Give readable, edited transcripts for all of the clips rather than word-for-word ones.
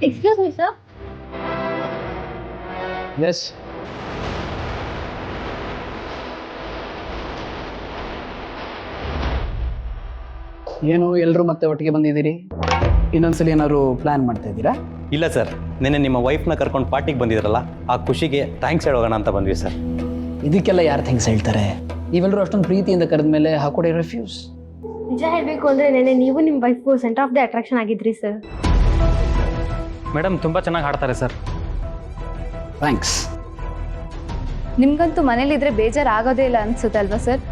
Excuse me sir. S. ಏನು ಎಲ್ಲರೂ ಮತ್ತೆ ಒಟ್ಟಿಗೆ ಬಂದಿದ್ದೀರಿ? ಇನ್ನೊಂದ್ಸಲಿ ಏನಾದ್ರು ಪ್ಲಾನ್ ಮಾಡ್ತಾ ಇದ್ದೀರಾ? ಇಲ್ಲ ಸರ್, ನಿನ್ನೆ ನಿಮ್ಮ ವೈಫ್ನ ಕರ್ಕೊಂಡು ಪಾರ್ಟಿಗೆ ಬಂದಿದ್ರಲ್ಲ, ಆ ಖುಷಿಗೆ ಥ್ಯಾಂಕ್ಸ್ ಹೇಳೋಣ ಅಂತ ಬಂದ್ವಿ ಸರ್. ಇದಕ್ಕೆಲ್ಲ ಯಾರು ಥ್ಯಾಂಕ್ಸ್ ಹೇಳ್ತಾರೆ? ನೀವೆಲ್ಲರೂ ಅಷ್ಟೊಂದು ಪ್ರೀತಿಯಿಂದ ಕರೆದ ಮೇಲೆ ಹಾಕೊಡಿ ರೆಫ್ಯೂಸ್. ನಿಜ ಹೇಳಬೇಕು ಅಂದರೆ ನೆನೆ ನೀವು ನಿಮ್ಮ wife centre of the attraction ಆಗಿದ್ರಿ ಸರ್. ಮೇಡಮ್ ತುಂಬ ಚೆನ್ನಾಗಿ ಹಾಡ್ತಾರೆ ಸರ್. ಥ್ಯಾಂಕ್ಸ್. ನಿಮ್ಗಂತೂ ಮನೇಲಿದ್ರೆ ಬೇಜಾರಾಗೋದೇ ಇಲ್ಲ ಅನ್ಸುತ್ತೆ ಅಲ್ವಾ ಸರ್?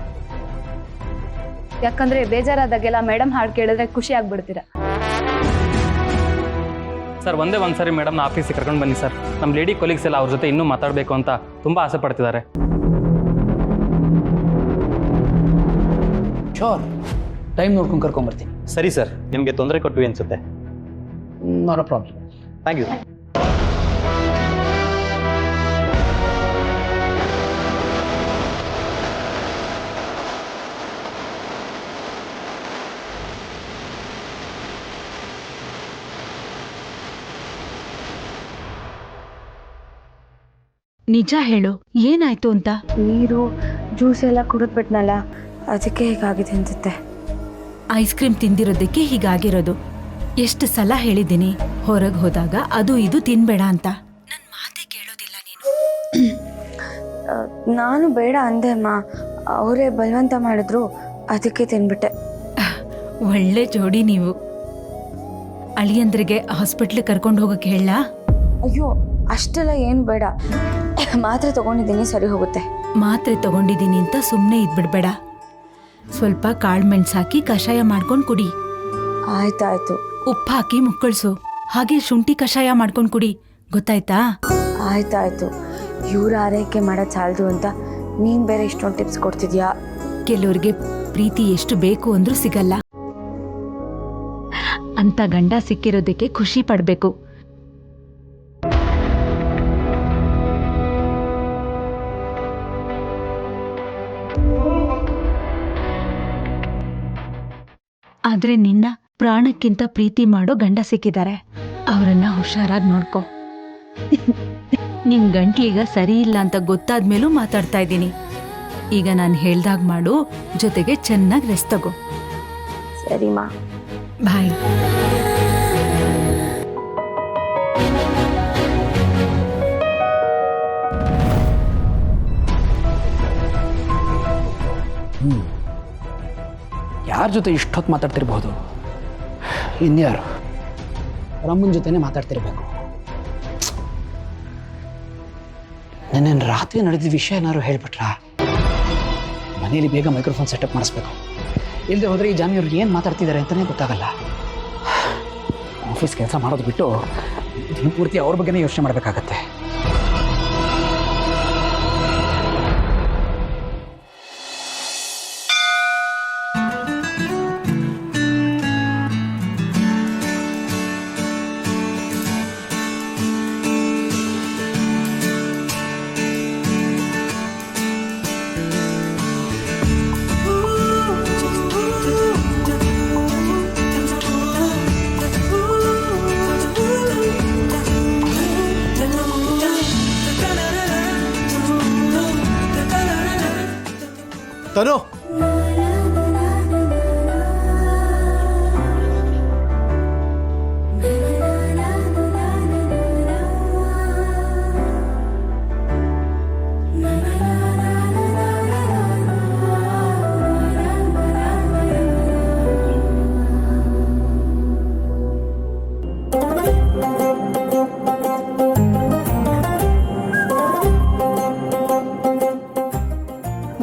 ಯಾಕಂದ್ರೆ ಬೇಜಾರಾದಾಗೆಲ್ಲ ಮೇಡಮ್ ಹಾಡು ಕೇಳಿದ್ರೆ ಖುಷಿ ಆಗ್ಬಿಡ್ತೀರಾ. ಸರ್ ಒಂದೇ ಒಂದ್ಸರಿ ಮೇಡಮ್ನ ಆಫೀಸಿಗೆ ಕರ್ಕೊಂಡು ಬನ್ನಿ ಸರ್. ನಮ್ಮ ಲೇಡಿ ಕೊಲೀಗ್ಸ್ ಎಲ್ಲ ಅವ್ರ ಜೊತೆ ಇನ್ನೂ ಮಾತಾಡಬೇಕು ಅಂತ ತುಂಬ ಆಸೆ ಪಡ್ತಿದ್ದಾರೆ. ಶೋರ್, ಟೈಮ್ ನೋಡ್ಕೊಂಡು ಕರ್ಕೊಂಬರ್ತೀನಿ. ಸರಿ ಸರ್, ನಿಮಗೆ ತೊಂದರೆ ಕೊಟ್ವಿ ಅನ್ಸುತ್ತೆ. Not a problem. Thank you. ನಿಜ ಹೇಳು, ಏನಾಯ್ತು ಅಂತ? ನೀರು ಜ್ಯೂಸ್ ಎಲ್ಲ ಕುಡಿದ್ಬಿಟ್ನಲ್ಲ, ಅದಕ್ಕೆ ಹೀಗಾಗಿದೆ ಅನ್ಸುತ್ತೆ. ಐಸ್ ಕ್ರೀಮ್ ತಿಂದಿರೋದಕ್ಕೆ ಹೀಗಾಗಿರೋದು. ಎಷ್ಟು ಸಲ ಹೇಳಿದ್ದೀನಿ ಹೊರಗೆ ಹೋದಾಗ ಅದು ಇದು ತಿನ್ಬೇಡ ಅಂತ. ನನ್ನ ಮಾತೇ ಕೇಳೋದಿಲ್ಲ ನೀನು. ನಾನು ಬೇಡ ಅಂದೆ ಅಮ್ಮ, ಅವರೇ ಬಲವಂತ ಮಾಡಿದ್ರು, ಅದಕ್ಕೆ ತಿನ್ಬಿಟ್ಟೆ. ಒಳ್ಳೆ ಜೋಡಿ ನೀವು. ಅಳಿಯಂದ್ರಿಗೆ ಹಾಸ್ಪಿಟ್ಲಿಗೆ ಕರ್ಕೊಂಡು ಹೋಗಕ್ಕೆ ಹೇಳ? ಅಯ್ಯೋ ಅಷ್ಟೆಲ್ಲ ಏನು ಬೇಡ, ಮಾತ್ರೆ ತಗೊಂಡಿದ್ದೀನಿ, ಸರಿ ಹೋಗುತ್ತೆ. ಮಾತ್ರೆ ತಗೊಂಡಿದ್ದೀನಿ ಅಂತ ಸುಮ್ಮನೆ ಇದ್ಬಿಡ್ಬೇಡ. ಸ್ವಲ್ಪ ಕಾಳು ಮೆಣಸು ಹಾಕಿ ಕಷಾಯ ಮಾಡ್ಕೊಂಡು ಕುಡಿ. ಆಯ್ತಾಯ್ತು. ಉಪ್ಪು ಹಾಕಿ ಮುಕ್ಕಳಿಸು. ಹಾಗೆ ಶುಂಠಿ ಕಷಾಯ ಮಾಡ್ಕೊಂಡು ಕುಡಿ, ಗೊತ್ತಾಯ್ತಾ? ಆಯ್ತಾಯ್ತು. ಇವ್ರ ಆರೈಕೆ ಮಾಡೋದು ಸಾಲದು ಅಂತ ನೀನು ಬೇರೆ ಇಷ್ಟೊಂದು ಟಿಪ್ಸ್ ಕೊಡ್ತಿದ್ಯಾ. ಕೆಲವ್ರಿಗೆ ಪ್ರೀತಿ ಎಷ್ಟು ಬೇಕು ಅಂದ್ರೂ ಸಿಗಲ್ಲ. ಅಂತ ಗಂಡ ಸಿಕ್ಕಿರೋದಕ್ಕೆ ಖುಷಿ ಪಡ್ಬೇಕು. ಆದ್ರೆ ನಿನ್ನ ಪ್ರಾಣಕ್ಕಿಂತ ಪ್ರೀತಿ ಮಾಡೋ ಗಂಡ ಸಿಕ್ಕಿದ್ದಾರೆ. ಅವರನ್ನ ಹುಷಾರಾಗಿ ನೋಡ್ಕೊ. ನಿನ್ ಗಂಟ್ಲೀಗ ಸರಿ ಇಲ್ಲ ಅಂತ ಗೊತ್ತಾದ್ಮೇಲೂ ಮಾತಾಡ್ತಾ ಇದ್ದೀನಿ. ಈಗ ನಾನು ಹೇಳ್ದಾಗ ಮಾಡು, ಜೊತೆಗೆ ಚೆನ್ನಾಗಿ ರೆಸ್ಟ್ ತಗೋ. ಸರಿಮಾ, ಬಾಯ್. ಯಾರ ಜೊತೆ ಇಷ್ಟೊತ್ತು ಮಾತಾಡ್ತಿರ್ಬೋದು? ಇನ್ಯಾರು? ರಮ್ಮನ ಜೊತೆನೇ ಮಾತಾಡ್ತಿರ್ಬೇಕು. ನನ್ನೇನು ರಾತ್ರಿ ನಡೆದ ವಿಷಯ ಏನಾದ್ರು ಹೇಳ್ಬಿಟ್ರಾ? ಮನೇಲಿ ಬೇಗ ಮೈಕ್ರೋಫೋನ್ ಸೆಟಪ್ ಮಾಡಿಸ್ಬೇಕು. ಇಲ್ಲದೆ ಹೋದರೆ ಈ ಜಾನಿಯವ್ರು ಏನು ಮಾತಾಡ್ತಿದ್ದಾರೆ ಅಂತಲೇ ಗೊತ್ತಾಗಲ್ಲ. ಆಫೀಸ್ ಕೆಲಸ ಮಾಡೋದು ಬಿಟ್ಟು ದಿನ ಪೂರ್ತಿ ಅವ್ರ ಬಗ್ಗೆನೇ ಯೋಚನೆ ಮಾಡಬೇಕಾಗತ್ತೆ. ತನು,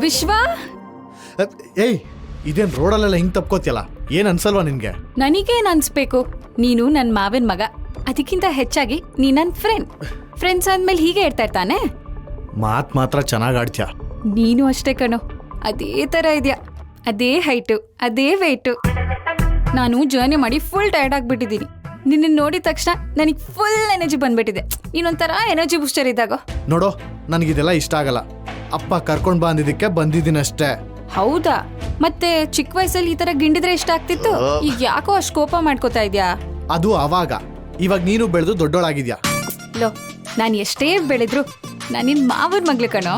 ವಿಶ್ವ, ಏಯ್ ಇದೇನು ರೋಡಲ್ಲೆಲ್ಲ ಹಿಂಗೆ ತಪ್ಕೋತಿಯಲ್ಲ, ಏನು ಅನ್ಸಲ್ವಾ ನಿನಗೆ? ನನಗೇನು ಅನ್ಸ್ಬೇಕು? ನೀನು ನನ್ನ ಮಾವನ ಮಗ, ಅದಕ್ಕಿಂತ ಹೆಚ್ಚಾಗಿ ನೀ ನನ್ನ ಫ್ರೆಂಡ್ಸ್ ಅಂದ್ಮೇಲೆ ಹೀಗೆ ಇರ್ತಾ ಇರ್ತಾನೆ. ಮಾತು ಮಾತ್ರ ಚೆನ್ನಾಗಿ ಆಡ್ತೀಯ. ನೀನು ಅಷ್ಟೇ ಕಣೋ, ಅದೇ ಥರ ಇದೆಯಾ. ಅದೇ ಹೈಟು, ಅದೇ ವೆಯ್ಟು. ನಾನು ಜರ್ನಿ ಮಾಡಿ ಫುಲ್ ಟಯರ್ಡ್ ಆಗಿಬಿಟ್ಟಿದ್ದೀನಿ. ನಿನ್ನ ನೋಡಿದ ತಕ್ಷಣ ನನಗೆ ಫುಲ್ ಎನರ್ಜಿ ಬಂದ್ಬಿಟ್ಟಿದೆ. ನೀನೊಂಥರ ಎನರ್ಜಿ ಬೂಸ್ಟರ್ ಇದ್ದಾಗ. ನೋಡು, ನನಗಿದೆಲ್ಲ ಇಷ್ಟ ಆಗಲ್ಲ. ಅಪ್ಪ ಕರ್ಕೊಂಡು ಬಂದಿದ್ದಕ್ಕೆ ಬಂದಿದ್ದೀನಿ ಅಷ್ಟೇ. ಹೌದಾ? ಮತ್ತೆ ಚಿಕ್ಕ ವಯಸ್ಸಲ್ಲಿ ಈ ತರ ಗಿಂಡಿದ್ರೆ ಇಷ್ಟ ಆಗ್ತಿತ್ತು, ಈಗ ಯಾಕೋ ಅಷ್ಟು ಕೋಪ ಮಾಡ್ಕೋತಾ ಇದ್ಯಾ? ಅದು ಅವಾಗ. ಇವಾಗ ನೀನು ಬೆಳೆದು ದೊಡ್ಡೋಳಾಗಿದ್ಯಾ. ಲೋ ನಾನು ಎಷ್ಟೇ ಬೆಳೆದ್ರು ನಾನು ನಿನ್ನ ಮಾವನ ಮಗ್ಳು ಕಣೋ.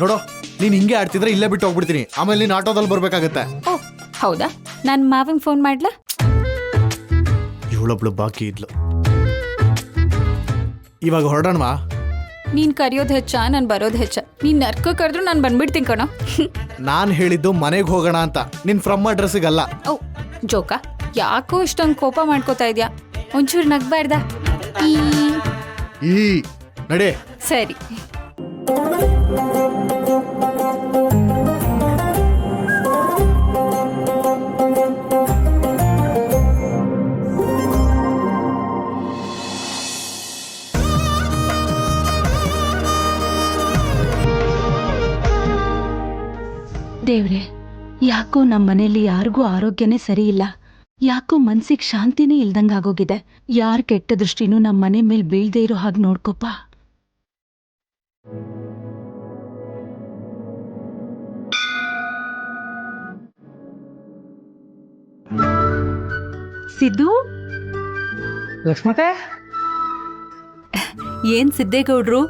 ನೋಡೋ, ನೀನು ಹಿಂಗೆ ಆಡ್ತಿದ್ರೆ ಇಲ್ಲೇ ಬಿಟ್ಟು ಹೋಗ್ಬಿಡ್ತೀನಿ. ಆಮೇಲೆ ನೀನು ಆಟೋದಲ್ಲಿ ಬರ್ಬೇಕಾಗತ್ತೆ. ಓ ಹೌದಾ, ನಾನು ಮಾವಂಗೆ ಫೋನ್ ಮಾಡ್ಲಾ? ಇವಳೊಬ್ಳು ಬಾಕಿ ಇದ್ಲು. ಇವಾಗ ಹೊರಡೋಣವಾ? ನೀನು ಕರೆಯೋದು ಹೆಚ್ಚ, ನಾನು ಬರೋದು ಹೆಚ್ಚ. ನೀನು ನರ್ಕ ಕರೆದ್ರು ನಾನು ಬಂದ್ಬಿಡ್ತೀನಿ ಕಣೋ. ನಾನು ಹೇಳಿದ್ದು ಮನೆಗೆ ಹೋಗೋಣ ಅಂತ, ನಿನ್ನ ಫ್ರಮ್ ಅಡ್ರೆಸ್ಸಿಗಲ್ಲ. ಓ ಜೋಕ, ಯಾಕೋ ಇಷ್ಟೊಂದು ಕೋಪ ಮಾಡ್ಕೋತಾ ಇದೆಯಾ? ಒಂಚೂರು ನಗ್ಬಾರ್ದ? ಈ ನಡೆ. ಸರಿ. ದೇವ್ರೆ, ಯಾಕೋ ನಮ್ಮ ಮನೇಲಿ ಯಾರಿಗೂ ಆರೋಗ್ಯನೇ ಸರಿ ಇಲ್ಲ. ಯಾಕೋ ಮನ್ಸಿಗೆ ಶಾಂತಿನೇ ಇಲ್ದಂಗಾಗೋಗಿದೆ. ಯಾರ ಕೆಟ್ಟ ದೃಷ್ಟಿನೂ ನಮ್ಮ ಮನೆ ಮೇಲೆ ಬೀಳ್ದೇ ಇರೋ ಹಾಗೆ ನೋಡ್ಕೊಪ್ಪ. ಸಿದ್ದು, ಲಕ್ಷ್ಮತೆ, ಏನ್ ಸಿದ್ದೇಗೌಡ್ರು,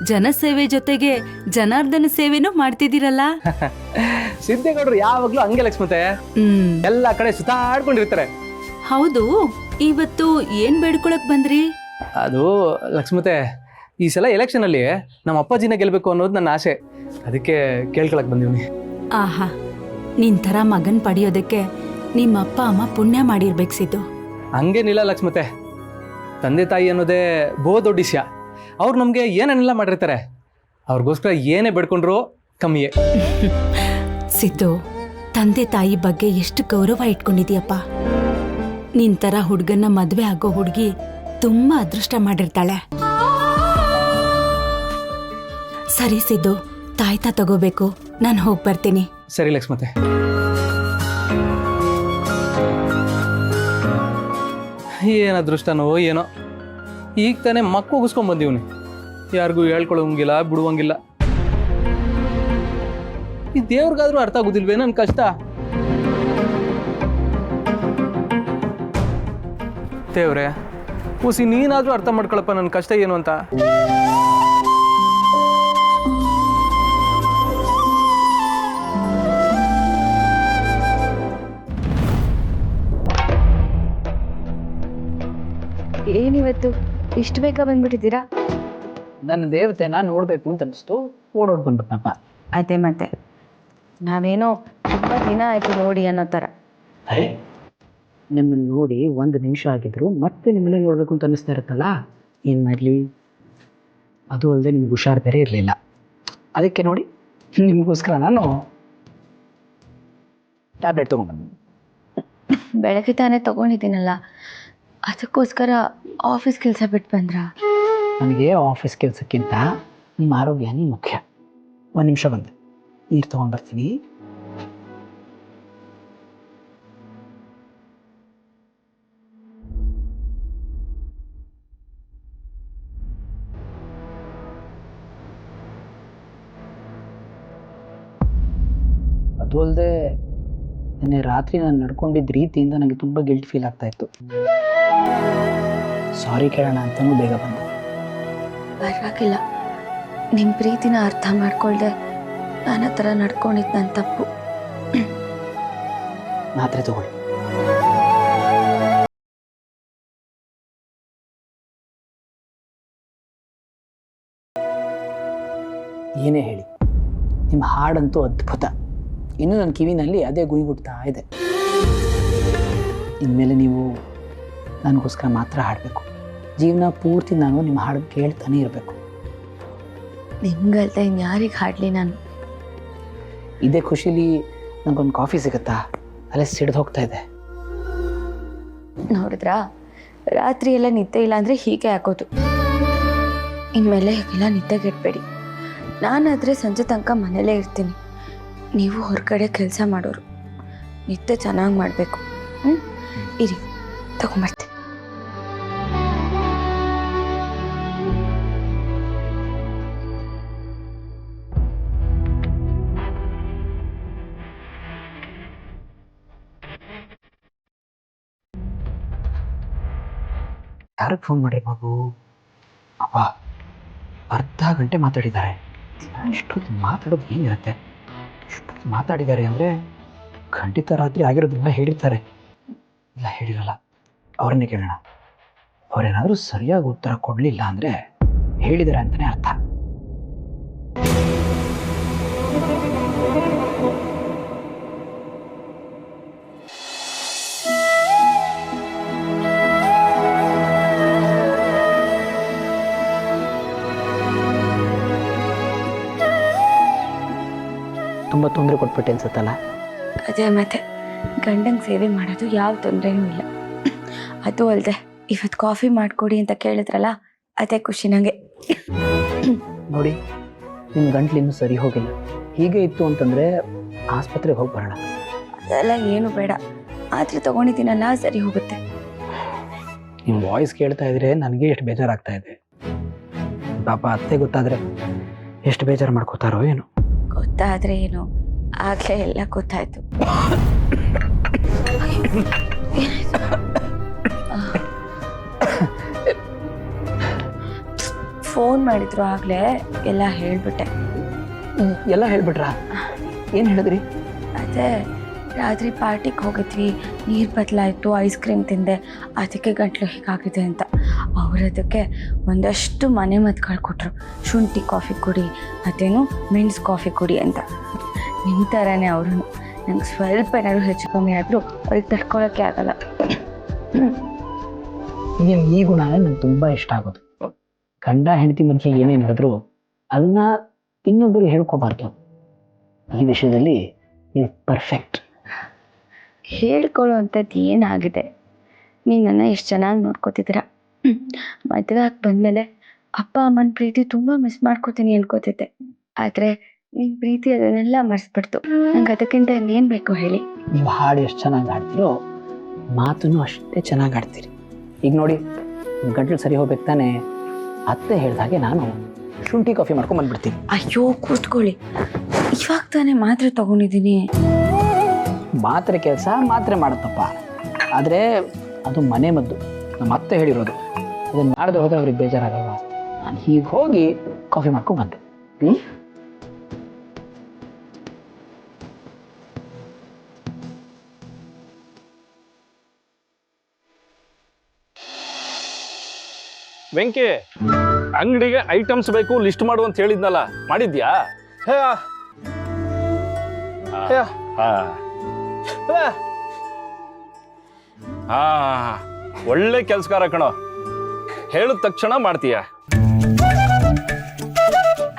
ಜನಸೇವೆ ಜೊತೆಗೆ ಜನಾರ್ದನ ಸೇವೆನೂ ಮಾಡ್ತಿದ್ದೀರಲ್ಲ? ಸಿದ್ದೇಗೌಡರು ಯಾವಾಗ್ಲೂ ಹಂಗೆ ಲಕ್ಷ್ಮತೆ, ಎಲ್ಲ ಕಡೆ ಸುತ್ತಾಡ್ಕೊಂಡಿರ್ತಾರೆ. ಹೌದು, ಇವತ್ತು ಏನ್ ಬೇಡ್ಕೊಳಕ್ ಬಂದ್ರಿ? ಅದು ಲಕ್ಷ್ಮತೆ, ಈ ಸಲ ಎಲೆಕ್ಷನ್ ಅಲ್ಲಿ ನಮ್ಮ ಅಪ್ಪಾಜಿನ ಗೆಲ್ಬೇಕು ಅನ್ನೋದು ನನ್ನ ಆಸೆ. ಅದಕ್ಕೆ ಕೇಳ್ಕೊಳಕ್ ಬಂದಿವ್ನಿ. ಆಹಾ, ನಿನ್ ಥರ ಮಗನ್ ಪಡೆಯೋದಕ್ಕೆ ನಿಮ್ಮ ಅಪ್ಪ ಅಮ್ಮ ಪುಣ್ಯ ಮಾಡಿರ್ಬೇಕು ಸಿದ್ದು. ಹಂಗೇನಿಲ್ಲ ಲಕ್ಷ್ಮತೆ, ತಂದೆ ತಾಯಿ ಅನ್ನೋದೇ ಬಹು ದೊಡ್ಡ ವಿಷಯ. ಅವ್ರು ನಮಗೆ ಏನೇನೆಲ್ಲ ಮಾಡಿರ್ತಾರೆ, ಅವ್ರಿಗೋಸ್ಕರ ಏನೇ ಬೇಡ್ಕೊಂಡ್ರು ಕಮ್ಮಿಯೇ. ಸಿದ್ದು, ತಂದೆ ತಾಯಿ ಬಗ್ಗೆ ಎಷ್ಟು ಗೌರವ ಇಟ್ಕೊಂಡಿದ್ಯಪ್ಪ. ನಿನ್ ಥರ ಹುಡ್ಗನ್ನ ಮದ್ವೆ ಆಗೋ ಹುಡುಗಿ ತುಂಬಾ ಅದೃಷ್ಟ ಮಾಡಿರ್ತಾಳೆ. ಸರಿ ಸಿದ್ದು, ತಾಯ್ತಾ ತಗೋಬೇಕು, ನಾನು ಹೋಗಿ ಬರ್ತೀನಿ. ಸರಿ ಲಕ್ಷ್ಮತೆ. ಏನು ಅದೃಷ್ಟನೋ ಏನೋ, ಈಗ ತಾನೇ ಮಕ್ಕ ಹೋಗಿಸ್ಕೊಂಡ್ ಬಂದೀವ್ನಿ. ಯಾರಿಗೂ ಹೇಳ್ಕೊಳಂಗಿಲ್ಲ, ಬಿಡುವಂಗಿಲ್ಲ. ಈ ದೇವ್ರಿಗಾದ್ರೂ ಅರ್ಥ ಆಗುದಿಲ್ವೇ ನನ್ನ ಕಷ್ಟ? ದೇವ್ರೆ, ಕೂಸಿ ನೀನಾದ್ರೂ ಅರ್ಥ ಮಾಡ್ಕೊಳಪ್ಪ ನನ್ನ ಕಷ್ಟ ಏನು ಅಂತ. ಏನಿವತ್ತು ಇಷ್ಟು ಬೇಗ ಬಂದ್ಬಿಟ್ಟಿದ್ದೀರಾ? ನನ್ನ ದೇವತೆನ ನೋಡಬೇಕು ಅಂತ ಅನಿಸ್ತು, ಓಡೋಡ್ ಬಂದ್ಬಿಟ್ನಪ್ಪ. ಅದೇ ಮತ್ತೆ, ನಾವೇನೋ ತುಂಬ ದಿನ ಆಯಿತು ನೋಡಿ ಅನ್ನೋ ಥರ. ನಿಮ್ಮನ್ನು ನೋಡಿ 1 ನಿಮಿಷ ಆಗಿದ್ರು ಮತ್ತೆ ನಿಮ್ಮನ್ನೇ ನೋಡಬೇಕು ಅಂತ ಅನ್ನಿಸ್ತಾ ಇರುತ್ತಲ್ಲ, ಏನು ಮಾಡಲಿ? ಅದು ಅಲ್ಲದೆ ನಿಮ್ಗೆ ಹುಷಾರು ಬೇರೆ ಇರಲಿಲ್ಲ. ಅದಕ್ಕೆ ನೋಡಿ ನಿಮಗೋಸ್ಕರ ನಾನು ಟ್ಯಾಬ್ಲೆಟ್ ತೊಗೊಂಡ್ಬಂದು. ಬೆಳಗ್ಗೆ ತಾನೇ ತೊಗೊಂಡಿದ್ದೀನಲ್ಲ, ಅದಕ್ಕೋಸ್ಕರ ಆಫೀಸ್ ಕೆಲಸ ಬಿಟ್ಟು ಬಂದ್ರಾ? ನನಗೆ ಆಫೀಸ್ ಕೆಲಸಕ್ಕಿಂತ ನಿಮ್ಮ ಆರೋಗ್ಯನೇ ಮುಖ್ಯ. 1 ನಿಮಿಷ ಬಂದೆ, ನೀರು ತೊಗೊಂಡ್ಬರ್ತೀನಿ. ಅದು ಅಲ್ಲದೆ ನಿನ್ನೆ ರಾತ್ರಿ ನಾನು ನಡ್ಕೊಂಡಿದ್ದ ರೀತಿಯಿಂದ ನನಗೆ ತುಂಬ ಗಿಲ್ಟ್ ಫೀಲ್ ಆಗ್ತಾ ಇತ್ತು. ಸಾರಿ ಕೇಳೋಣ ಅಂತಲೂ ಬೇಗ ಬಂದೆ. ಪರವಾಗಿಲ್ಲ, ನಿಮ್ಮ ಪ್ರೀತಿನ ಅರ್ಥ ಮಾಡ್ಕೊಳ್ದೆ ನಾನು ಆ ಥರ ನಡ್ಕೊಂಡಿದ್ದು ನನ್ನ ತಪ್ಪು. ಮಾತ್ರೆ ತಗೊಳ್ಳಿ. ಏನೇ ಹೇಳಿ, ನಿಮ್ಮ ಹಾಡಂತೂ ಅದ್ಭುತ. ಇನ್ನೂ ನನ್ನ ಕಿವಿನಲ್ಲಿ ಅದೇ ಗುಯ್ಗುಡ್ತಾ ಇದೆ. ಇನ್ಮೇಲೆ ನೀವು ನನಗೋಸ್ಕರ ಮಾತ್ರ ಹಾಡಬೇಕು. ಜೀವನ ಪೂರ್ತಿ ನಾನು ನಿಮ್ಮ ಹಾಡು ಕೇಳ್ತಾನೆ ಇರಬೇಕು. ನಿಮ್ಗಲ್ದೆ ಇನ್ಯಾರಿಗೆ ಹಾಡಲಿ ನಾನು? ಇದೇ ಖುಷಿಲಿ ನನಗೊಂದು ಕಾಫಿ ಸಿಗುತ್ತಾ? ಅಲ್ಲೇ ಸಿಡ್ದು ಹೋಗ್ತಾ ಇದೆ. ನೋಡಿದ್ರಾ, ರಾತ್ರಿ ಎಲ್ಲ ನಿದ್ದೆ ಇಲ್ಲ ಅಂದರೆ ಹೀಗೆ ಆಗೋದು. ಇನ್ಮೇಲೆ ಹೀಗೆಲ್ಲ ನಿದ್ದೆಗೆಡಬೇಡಿ. ನಾನಾದರೆ ಸಂಜೆ ತನಕ ಮನೇಲೇ ಇರ್ತೀನಿ, ನೀವು ಹೊರಗಡೆ ಕೆಲಸ ಮಾಡೋರು. ನಿದ್ದೆ ಚೆನ್ನಾಗಿ ಮಾಡಬೇಕು. ಇರಿ, ತಗೊಂಬರ್ತೀನಿ. ಯಾರಿಗೆ ಫೋನ್ ಮಾಡಿರ್ಬೋದು? ಅಪ್ಪ, ಅರ್ಧ ಗಂಟೆ ಮಾತಾಡಿದ್ದಾರೆ. ಇಷ್ಟೊತ್ತು ಮಾತಾಡೋದು ಏನಿರುತ್ತೆ? ಇಷ್ಟೊತ್ತು ಮಾತಾಡಿದ್ದಾರೆ ಅಂದರೆ ಖಂಡಿತ ರಾತ್ರಿ ಆಗಿರೋದನ್ನ ಹೇಳಿರ್ತಾರೆ. ಇಲ್ಲ, ಹೇಳಿರಲ್ಲ. ಅವ್ರನ್ನೇ ಕೇಳೋಣ. ಅವರೇನಾದರೂ ಸರಿಯಾಗಿ ಉತ್ತರ ಕೊಡಲಿಲ್ಲ ಅಂದರೆ ಹೇಳಿದ್ದಾರೆ ಅಂತಲೇ ಅರ್ಥ. ತುಂಬ ತೊಂದರೆ ಕೊಟ್ಬಿಟ್ಟೆ ಅನ್ಸುತ್ತಲ್ಲ? ಅದೇ ಮತ್ತೆ ಗಂಡಂಗೆ ಸೇವೆ ಮಾಡೋದು ಯಾವ ತೊಂದರೆನೂ ಇಲ್ಲ. ಅದು ಅಲ್ಲದೆ ಇವತ್ತು ಕಾಫಿ ಮಾಡಿಕೊಡಿ ಅಂತ ಕೇಳಿದ್ರಲ್ಲ, ಅದೇ ಖುಷಿ ನನಗೆ. ನೋಡಿ, ನಿಮ್ಮ ಗಂಟ್ಲು ಇನ್ನೂ ಸರಿ ಹೋಗಿಲ್ಲ. ಹೀಗೆ ಇತ್ತು ಅಂತಂದರೆ ಆಸ್ಪತ್ರೆಗೆ ಹೋಗಿ ಬರೋಣ. ಅದೆಲ್ಲ ಏನು ಬೇಡ, ಮಾತ್ರೆ ತಗೊಂಡಿದ್ದೀನಲ್ಲ, ಸರಿ ಹೋಗುತ್ತೆ. ನಿಮ್ಮ ವಾಯ್ಸ್ ಕೇಳ್ತಾ ಇದ್ರೆ ನನಗೆ ಎಷ್ಟು ಬೇಜಾರಾಗ್ತಾ ಇದೆ. ಪಾಪ ಅತ್ತೆ ಗೊತ್ತಾದರೆ ಎಷ್ಟು ಬೇಜಾರು ಮಾಡ್ಕೋತಾರೋ ಏನು. ಗೊತ್ತಾದ್ರೆ ಏನು, ಆಗಲೇ ಎಲ್ಲ ಗೊತ್ತಾಯ್ತು. ಫೋನ್ ಮಾಡಿದ್ರು ಆಗಲೇ, ಎಲ್ಲ ಹೇಳ್ಬಿಟ್ಟೆ. ಎಲ್ಲ ಹೇಳ್ಬಿಟ್ರಾ? ಏನು ಹೇಳಿದ್ರಿ? ಅದೇ ರಾತ್ರಿ ಪಾರ್ಟಿಗೆ ಹೋಗಿದ್ವಿ, ನೀರು ಬದಲಾಯಿತು, ಐಸ್ ಕ್ರೀಮ್ ತಿಂದೆ, ಅದಕ್ಕೆ ಗಂಟ್ಲು ಹೀಗಾಗಿದೆ ಅಂತ. ಅವರದಕ್ಕೆ ಒಂದಷ್ಟು ಮನೆ ಮದ್ದುಗಳು ಕೊಟ್ಟರು. ಶುಂಠಿ ಕಾಫಿ ಕುಡಿ, ಮತ್ತೇನು ಮೆಣಸು ಕಾಫಿ ಕುಡಿ ಅಂತ. ನಿಮ್ಮ ಥರನೇ ಅವರು. ನಂಗೆ ಸ್ವಲ್ಪ ಏನಾದ್ರು ಹೆಚ್ಚು ಕಮ್ಮಿ ಆದರೂ ಅವ್ರಿಗೆ ತಡ್ಕೊಳಕ್ಕೆ ಆಗಲ್ಲ. ನೀವು ಈ ಗುಣ ನಂಗೆ ತುಂಬ ಇಷ್ಟ ಆಗೋದು. ಗಂಡ ಹೆಂಡತಿ ಮಧ್ಯೆ ಏನೇನು ಹೇಳಿದ್ರು ಅದನ್ನ ಇನ್ನೊಬ್ಬರು ಹೇಳ್ಕೋಬಾರ್ದು. ಈ ವಿಷಯದಲ್ಲಿ ನೀವು ಪರ್ಫೆಕ್ಟ್. ಹೇಳ್ಕೊಳ್ಳೋ ಅಂಥದ್ದು ಏನಾಗಿದೆ? ನೀವು ನನ್ನ ಎಷ್ಟು ಚೆನ್ನಾಗಿ ನೋಡ್ಕೋತಿದ್ದೀರ. ಮದುವೆ ಆಗಿ ಬಂದಮೇಲೆ ಅಪ್ಪ ಅಮ್ಮನ ಪ್ರೀತಿ ತುಂಬ ಮಿಸ್ ಮಾಡ್ಕೋತೀನಿ ಅನ್ಕೋತಿದ್ದೆ. ಆದರೆ ನಿಮ್ಮ ಪ್ರೀತಿ ಅದನ್ನೆಲ್ಲ ಮರೆಸ್ಬಿಡ್ತು. ನಂಗೆ ಅದಕ್ಕಿಂತ ಇನ್ನೇನು ಬೇಕು ಹೇಳಿ? ನೀವು ಹಾಡು ಎಷ್ಟು ಚೆನ್ನಾಗಿ ಆಡ್ತೀರೋ ಮಾತನ್ನು ಅಷ್ಟೇ ಚೆನ್ನಾಗಿ ಆಡ್ತೀರಿ. ಈಗ ನೋಡಿ, ಗಂಟಲು ಸರಿ ಹೋಗ್ಬೇಕು ತಾನೆ, ಅತ್ತೆ ಹೇಳ್ದಾಗೆ ನಾನು ಶುಂಠಿ ಕಾಫಿ ಮಾಡ್ಕೊಂಡು ಬಂದ್ಬಿಡ್ತೀನಿ. ಅಯ್ಯೋ ಕೂತ್ಕೊಳ್ಳಿ, ಇವಾಗ ತಾನೇ ಮಾತ್ರೆ ತಗೊಂಡಿದ್ದೀನಿ. ಮಾತ್ರೆ ಕೆಲಸ ಮಾತ್ರೆ ಮಾಡುತ್ತಪ್ಪ, ಆದರೆ ಅದು ಮನೆ ಮದ್ದು. ನಮ್ಮ ಅತ್ತೆ ಹೇಳಿರೋದು ಅದನ್ನು ಮಾಡದೆ ಹೋದ್ರೆ ಅವ್ರಿಗೆ ಬೇಜಾರಾಗಲ್ವ? ನಾನು ಹೀಗೆ ಹೋಗಿ ಕಾಫಿ ಮಾಡ್ಕೊಂಡು ಬಂದೆ. ವೆಂಕಿ, ಅಂಗಡಿಗೆ ಐಟಮ್ಸ್ ಬೇಕು, ಲಿಸ್ಟ್ ಮಾಡು ಅಂತ ಹೇಳಿದ್ನಲ್ಲ, ಮಾಡಿದ್ಯಾ? ಒಳ್ಳೆ ಕೆಲ್ಸಕಾರ ಕಣೋ, ಹೇಳಿದ ತಕ್ಷಣ ಮಾಡ್ತೀಯ.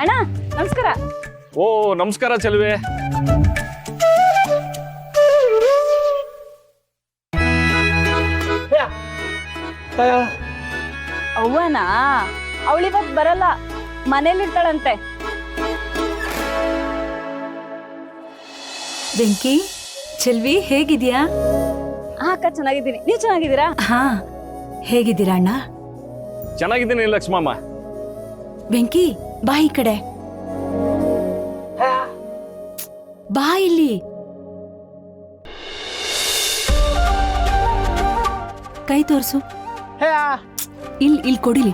ಅಣ್ಣ ನಮಸ್ಕಾರ. ಓ ನಮಸ್ಕಾರ ಚೆಲುವೆ. ಅವ್ವನಾ? ಅವಳಿವತ್ತು ಬರಲ್ಲ, ಮನೇಲಿರ್ತಾಳಂತೆ. ಬೆಂಕಿ, ಚೆಲ್ವಿ ಹೇಗಿದ್ಯಾ? ಹಾ ಅಕ್ಕ, ಚೆನ್ನಾಗಿದ್ದೀನಿ. ನೀವು ಚೆನ್ನಾಗಿದ್ದೀರಾ? ಹಾ, ಹೇಗಿದ್ದೀರಾ ಅಣ್ಣ? ಚೆನ್ನಾಗಿದ್ದೀನಿ ಲಕ್ಷ್ಮಮ್ಮ. ಬೆಂಕಿ, ಬಾ ಈ ಕಡೆ. ಬಾ ಇಲ್ಲಿ. ಕೈ ತೋರ್ಸು. ಇಲ್ಲಿ ಕೊಡಿಲಿ.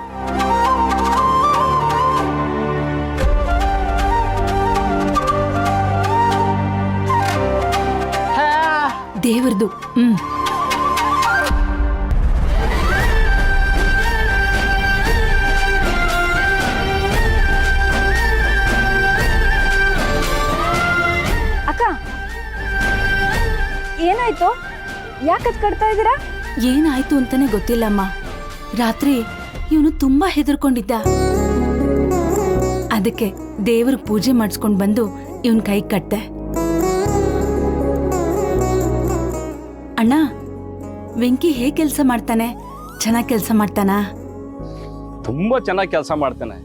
ದೇವರದು. ಅಕ್ಕ, ಏನಾಯ್ತು? ಯಾಕದ್ ಕಟ್ತಾ ಇದ್ದೀರಾ? ಏನಾಯ್ತು ಅಂತಾನೆ ಗೊತ್ತಿಲ್ಲಮ್ಮ. ರಾತ್ರಿ ಇವನು ತುಂಬಾ ಹೆದರ್ಕೊಂಡಿದ್ದ. ಅದಕ್ಕೆ ದೇವ್ರ ಪೂಜೆ ಮಾಡಿಸ್ಕೊಂಡ್ ಬಂದು ಇವನ್ ಕೈ ಕಟ್ಟೆ. ಅಣ್ಣ, ವೆಂಕಿ ಹೇಗೆ ಕೆಲಸ ಮಾಡ್ತಾನೆ? ಚೆನ್ನಾಗಿ ಕೆಲಸ ಮಾಡ್ತಾನಾ? ತುಂಬಾ ಚೆನ್ನಾಗಿ ಕೆಲಸ ಮಾಡ್ತಾನೆ.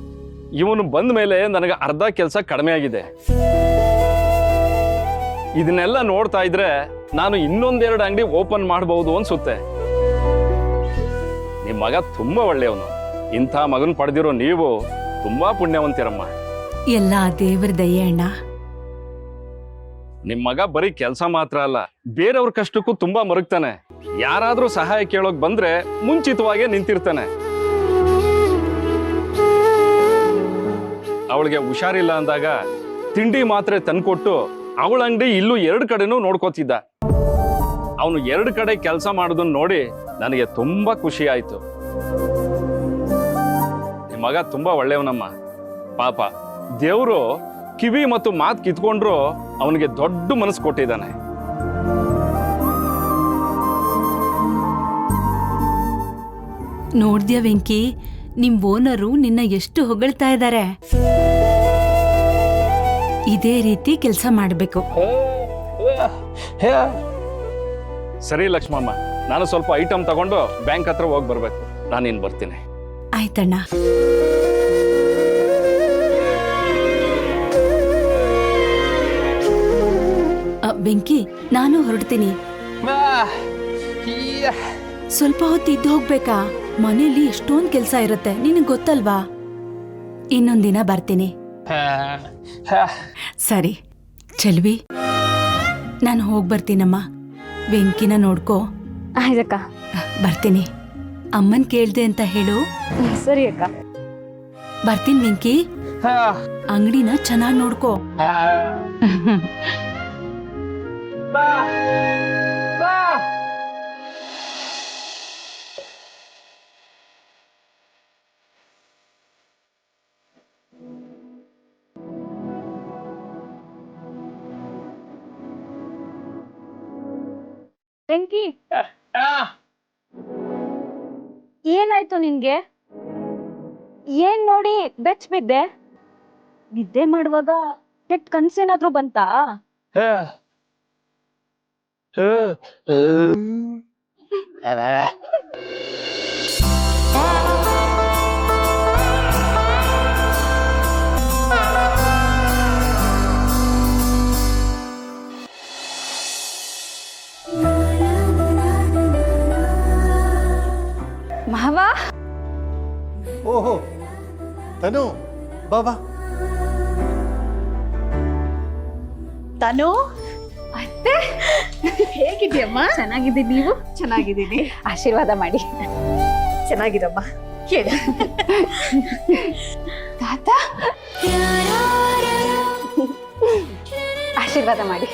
ಇವನು ಬಂದ ಮೇಲೆ ನನಗೆ ಅರ್ಧ ಕೆಲಸ ಕಡಿಮೆ ಆಗಿದೆ. ಇದನ್ನೆಲ್ಲ ನೋಡ್ತಾ ಇದ್ರೆ ನಾನು ಇನ್ನೊಂದೆರಡು ಅಂಗಡಿ ಓಪನ್ ಮಾಡಬಹುದು ಅನ್ಸುತ್ತೆ. ನಿಮ್ ಮಗ ತುಂಬಾ ಒಳ್ಳೆಯವನು. ಇಂಥ ಮಗನ್ ಪಡೆದಿರೋ ನೀವು ತುಂಬಾ ಪುಣ್ಯವಂತಿರಮ್ಮ. ಎಲ್ಲ ದೇವ್ರ ದಯೆ ಅಣ್ಣ. ನಿಮ್ ಮಗ ಬರೀ ಕೆಲಸ ಮಾತ್ರ ಅಲ್ಲ, ಬೇರೆಯವ್ರ ಕಷ್ಟಕ್ಕೂ ತುಂಬಾ ಮರುಗ್ತಾನೆ. ಯಾರಾದ್ರೂ ಸಹಾಯ ಕೇಳೋಕ್ ಬಂದ್ರೆ ಮುಂಚಿತವಾಗೇ ನಿಂತಿರ್ತಾನೆ. ಅವಳಿಗೆ ಹುಷಾರಿಲ್ಲ ಅಂದಾಗ ತಿಂಡಿ ಮಾತ್ರೆ ತಂದ್ಕೊಟ್ಟು ಅವಳ ಅಂಗಡಿ ಇಲ್ಲೂ 2 ಕಡೆನೂ ನೋಡ್ಕೋತಿದ್ದ. ಅವನು 2 ಕಡೆ ಕೆಲಸ ಮಾಡೋದನ್ನ ನೋಡಿ ನನಗೆ ತುಂಬಾ ಖುಷಿ ಆಯ್ತು. ನಿಮ್ಮ ಮಗ ತುಂಬಾ ಒಳ್ಳೆಯವನಮ್ಮ. ಪಾಪ ದೇವ್ರು ಕಿವಿ ಮತ್ತು ಮಾತು ಕಿತ್ಕೊಂಡ್ರು ಅವನಿಗೆ ದೊಡ್ಡ ಮನಸ್ಸು ಕೊಟ್ಟಿದ್ದಾನೆ. ನೋಡ್ದ್ಯಾ ವೆಂಕಿ, ನಿಮ್ ಓನರು ನಿನ್ನ ಎಷ್ಟು ಹೊಗಳ್ತಾ ಇದ್ದಾರೆ. ಇದೇ ರೀತಿ ಕೆಲಸ ಮಾಡ್ಬೇಕು. ಸರಿ ಲಕ್ಷ್ಮಮ್ಮ, ನಾನು ಸ್ವಲ್ಪ ಐಟಮ್ ತಗೊಂಡು ಬ್ಯಾಂಕ್ ಹತ್ರ ಹೋಗಿ ಬರ್ಬೇಕು. ನಾನಿನ್ ಬರ್ತೀನಿ. ಆಯ್ತಣ್ಣ. ಬೆಂಕಿ, ನಾನು ಹೊರಡ್ತೀನಿ. ಸ್ವಲ್ಪ ಹೊತ್ತು ಇದ್ದು ಹೋಗ್ಬೇಕಾ? ಮನೇಲಿ ಎಷ್ಟೊಂದ್ ಕೆಲ್ಸ ಇರುತ್ತೆ, ನಿನಗ್ ಗೊತ್ತಲ್ವಾ? ಇನ್ನೊಂದಿನ ಬರ್ತೀನಿ. ಸರಿ ಚೆಲ್ವಿ, ನಾನು ಹೋಗ್ ಬರ್ತೀನಮ್ಮ. ವೆಂಕಿನ ನೋಡ್ಕೋ. ಆಯ್ತಕ್ಕ. ಬರ್ತೀನಿ. ಅಮ್ಮನ್ ಕೇಳ್ದೆ ಅಂತ ಹೇಳು. ಸರಿ ಅಕ್ಕ. ಬರ್ತೀನಿ ವೆಂಕಿ. ಅಂಗಡಿನ ಚೆನ್ನಾಗ್ ನೋಡ್ಕೋ. ವೆಂಕಿ, ಏನಾಯ್ತು ನಿನ್ಗೆ? ಏನ್ ನೋಡಿ ಬೆಚ್ಚ ಬಿದ್ದೆ? ನಿದ್ದೆ ಮಾಡುವಾಗ ಕೆಟ್ಟ ಕನ್ಸೇನಾದ್ರೂ ಬಂತಾ? ಮಾವ, ಓಹೋ ತನು, ಬಾ. ತನು, ಅತ್ತೆ ಹೇಗಿದ್ಯಮ್ಮ? ಚೆನ್ನಾಗಿದ್ದೀನಿ. ನೀವು? ಚೆನ್ನಾಗಿದ್ದೀನಿ. ಆಶೀರ್ವಾದ ಮಾಡಿ. ಚೆನ್ನಾಗಿರಮ್ಮ. ಹೇಳಿ. ತಾತ ಆಶೀರ್ವಾದ ಮಾಡಿ.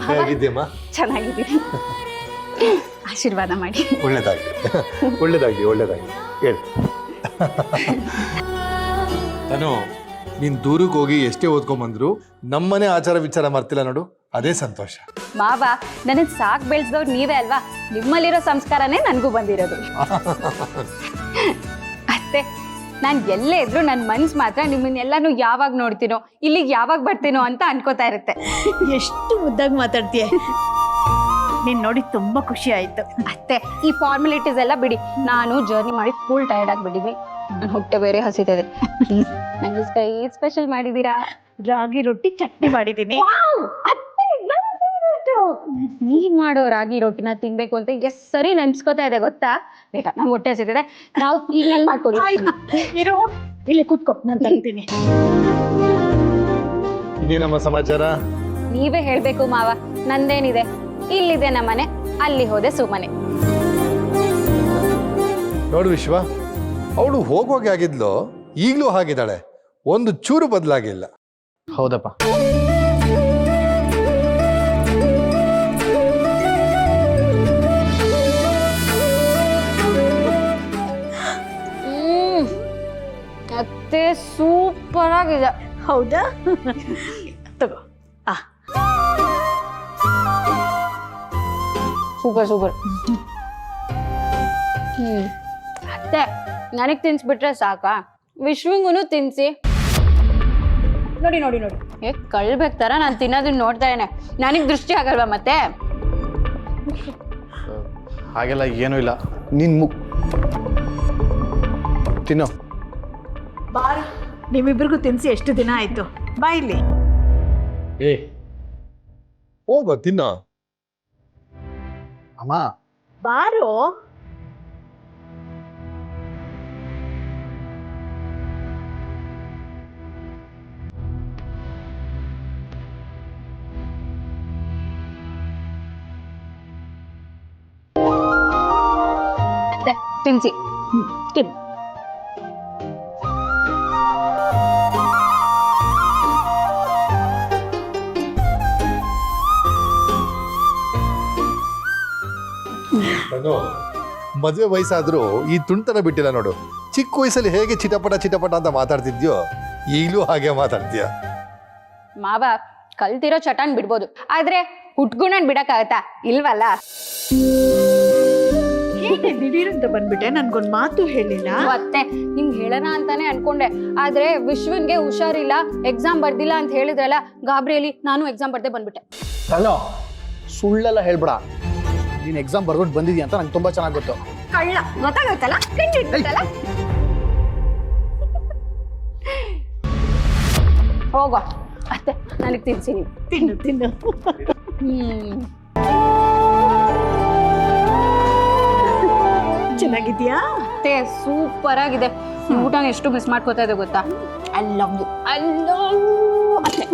ಹೇಗಿದ್ಯಮ್ಮ? ಚೆನ್ನಾಗಿದ್ದೀನಿ. ಆಶೀರ್ವಾದ ಮಾಡಿ. ಒಳ್ಳೇದಾಗ್ಲಿ, ಒಳ್ಳೇದಾಗ್ಲಿ, ಒಳ್ಳೇದಾಗ್ಲಿ. ಹೇಳಿ ತನು, ನೀನ್ ದೂರಕ್ಕೆ ಹೋಗಿ ಎಷ್ಟೇ ಓದ್ಕೊಂಬಂದ್ರು ನಮ್ಮನೆ ಆಚಾರ ವಿಚಾರ ಮರ್ತಿಲ್ಲ ನೋಡು, ಅದೇ ಸಂತೋಷ. ಮಾವ, ನನಗ್ ಸಾಕ್ ಬೆಳೆಸಿದವ್ರು ನೀವೇ ಅಲ್ವಾ? ನಿಮ್ಮಲ್ಲಿರೋ ಸಂಸ್ಕಾರನೇ ನನಗೂ ಬಂದಿರೋದು. ಅತ್ತೆ, ನಾನು ಎಲ್ಲೇ ಇದ್ರು ನನ್ನ ಮನ್ಸು ಮಾತ್ರ ನಿಮ್ಮನ್ನೆಲ್ಲಾನು ಯಾವಾಗ ನೋಡ್ತೀನೋ, ಇಲ್ಲಿಗೆ ಯಾವಾಗ ಬರ್ತೀನೋ ಅಂತ ಅನ್ಕೋತಾ ಇರುತ್ತೆ. ಎಷ್ಟು ಮುದ್ದಾಗಿ ಮಾತಾಡ್ತೀಯ. ನೀನ್ ನೋಡಿ ತುಂಬಾ ಖುಷಿ ಆಯ್ತು. ಅತ್ತೆ, ಈ ಫಾರ್ಮಾಲಿಟೀಸ್ ಎಲ್ಲ ಬಿಡಿ. ನಾನು ಜರ್ನಿ ಮಾಡಿ ಫುಲ್ ಟೈರ್ಡ್ ಆಗಿಬಿಟ್ಟಿದ್ವಿ. ನನ್ನ ಹೊಟ್ಟೆ ಬೇರೆ ಹಸಿತದೆ. ನಂಗೆ ಸ್ಪೆಷಲ್ ಮಾಡಿದೀರಾ? ರಾಗಿ ರೊಟ್ಟಿ ಚಟ್ನಿ ಮಾಡಿದೀನಿ. ನೀನ್ ಮಾಡೋ ರಾಗಿ ರೊಟ್ಟಿನ ತಿನ್ಬೇಕು ಅಂತ ಎಷ್ಟ್ ಸರಿ ನೆನ್ಸ್ಕೊತಾ ಇದೆ ಗೊತ್ತಾ? ಬೇಗ ನಂಗೆ ಹೊಟ್ಟೆ ಹಸಿತಿದೆ. ನಾವು ಈಗ ಮಾಡ್ಕೊಡಿ. ಇರೋ ಇಲ್ಲಿ ಕೂತ್ಕೊ, ನಾನು ತರ್ತೀನಿ. ಇನ್ನೇನಮ್ಮ ಸಮಾಚಾರ? ನೀವೇ ಹೇಳ್ಬೇಕು ಮಾವ. ನಂದೇನಿದೆ, ಇಲ್ಲಿದೆ ನಮ್ಮನೆ, ಅಲ್ಲಿ ಹೋದೆ ಸುಮ್ಮನೆ. ನೋಡು ವಿಶ್ವ, ಅವಳು ಹೋಗುವಾಗ ಆಗಿದ್ಲು, ಈಗಲೂ ಹಾಗಿದ್ದಾಳೆ. ಒಂದು ಚೂರು ಬದಲಾಗಿಲ್ಲ. ಹೌದಪ್ಪ. ಅತ್ತೆ ಸೂಪರ್ ಆಗಿದೆ. ಹೌದಾ? ತಗೋ. Super super. ಅತ್ತೆ, ನನಗ್ ತಿನ್ಸ್ಬಿಟ್ರೆ ಸಾಕಾ? ವಿಶ್ವಂಗುನು ತಿನ್ಸಿ. ನೋಡಿ ನೋಡಿ ನೋಡಿ, ಕಳ್ಬೇಕು ತರ ನಾನು ತಿನ್ನೋದನ್ನ ನೋಡ್ತಾ ಇದ್ದೇನೆ. ನನಗ್ ದೃಷ್ಟಿ ಆಗಲ್ವಾ ಮತ್ತೆ? ಹಾಗೆಲ್ಲ ಏನೂ ಇಲ್ಲ. ನಿನ್ ತಿನ್ನೋ. ಬಾರಿ, ನಿಮ್ಮಿಬ್ರಿಗೂ ತಿನ್ಸಿ ಎಷ್ಟು ದಿನ ಆಯ್ತು. ಬಾ ಇಲ್ಲಿ. ಏ ಹೋಗ ತಿನ್ನ. ಅಮ್ಮ, ಬಾರೋ. ಅತ್ತೆ ತಿನ್ಸಿ. ತಿನ್ನು. ನಾನು ಮದುವೆ ವಯಸ್ಸಾದ್ರೂ ಈ ತುಂಟನ ಬಿಟ್ಟಿಲ್ಲ ನೋಡು. ಚಿಕ್ಕ ವಯಸ್ಸಲ್ಲಿ ಹೇಗೆ ಚಿಟಪಟ ಚಿಟಪಟ ಅಂತ ಮಾತಾಡ್ತಿದ್ಯೋ ಈಗಲೂ ಹಾಗೆ ಮಾತಾಡ್ತೀಯ. ಮಾವ ಕಲ್ತಿರೋ ಚಟಾನ್ ಬಿಡ್ಬೋದು, ಆದ್ರೆ ಹುಟ್ಗುಣನ್ ಬಿಡಕ್ಕಾಗತ್ತಾ? ಇಲ್ವಲ್ಲ. ಹೇಗೆ ದಿಢೀರಂತ ಬಂದ್ಬಿಟ್ಟೆ? ನನ್ಗೊಂದ್ ಮಾತು ಹೇಳಿಲ್ಲ. ಅತ್ತೆ ನಿಮ್ಗೆ ಹೇಳೋಣ ಅಂತಾನೆ ಅನ್ಕೊಂಡೆ, ಆದ್ರೆ ವಿಶ್ವನ್ಗೆ ಹುಷಾರಿಲ್ಲ, ಎಕ್ಸಾಮ್ ಬರ್ದಿಲ್ಲ ಅಂತ ಹೇಳಿದ್ರಲ್ಲ, ಗಾಬರಿಯಲ್ಲಿ ನಾನು ಎಕ್ಸಾಮ್ ಬರ್ದೆ ಬಂದ್ಬಿಟ್ಟೆ. ಅಲ್ಲೋ, ಸುಳ್ಳೆಲ್ಲ ಹೇಳ್ಬೇಡ. ನೀನು ಎಕ್ಸಾಮ್ ಬರ್ಕೊಂಡು ಬಂದಿದ್ಯಾ ಅಂತ ನಂಗೆ ತುಂಬಾ ಚೆನ್ನಾಗಿ ಗೊತ್ತು. ಕಳ್ಳ ಗೊತ್ತಾಗುತ್ತಲ್ಲ, ಕಂಡಿಡ್ತಲ್ಲ. ಹೋಗೋ ಅತ್ತೆ, ನನಗೆ ತಿನ್ಸಿ ನೀವು. ತಿನ್ನು ತಿನ್ನು. ಚೆನ್ನಾಗಿದ್ಯಾ? ಅತ್ತೆ ಸೂಪರ್ ಆಗಿದೆ. ಊಟನ ಎಷ್ಟು ಮಿಸ್ ಮಾಡ್ಕೋತಾ ಇದೆ ಗೊತ್ತಾ? I love you, I love ಅತ್ತೆ.